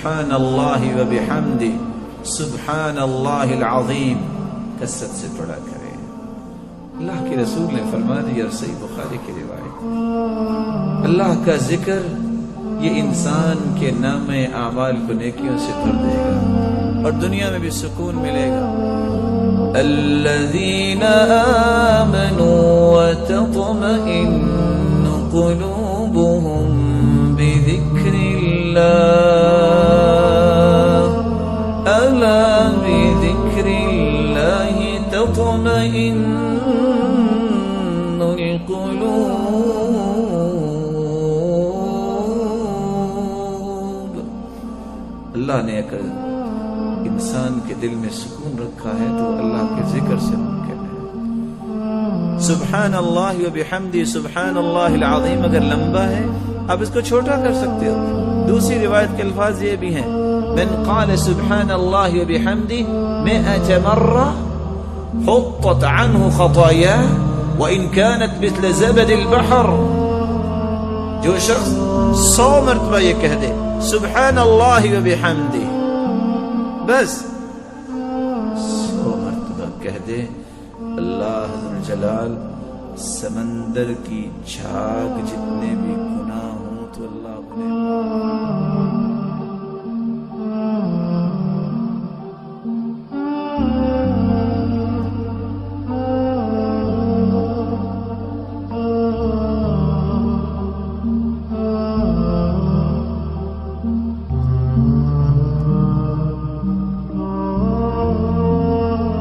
سبحان اللہ و بحمدہ سبحان اللہ العظیم کثرت سے پڑھا کرے۔ اللہ کے رسول نے فرما دیا، صحیح بخاری کی روایت، اللہ کا ذکر یہ انسان کے نام اعمال کو نیکیوں سے بھر دے گا اور دنیا میں بھی سکون ملے گا۔ الذین آمنوا وتطمئن قلوبهم بذکر اللہ الا بذکر اللہ تطمئن القلوب۔ اللہ نے اگر انسان کے دل میں سکون رکھا ہے تو اللہ کے ذکر سے ممکن ہے۔ سبحان اللہ و بحمدہ سبحان اللہ العظیم اگر لمبا ہے آپ اس کو چھوٹا کر سکتے ہو۔ دوسری روایت کے الفاظ یہ بھی ہیں، من قال سبحان اللہ و بحمدہ 100 مرہ حطت عنہ خطاياه وإن كانت مثل زبد البحر۔ جو شخص 100 مرتبہ یہ کہہ دے سبحان اللہ و بحمدہ، بس 100 مرتبہ کہہ دے، اللہ ذوالجلال سمندر کی جھاگ جتنے بھی گناہ ہوں تو اللہ انہیں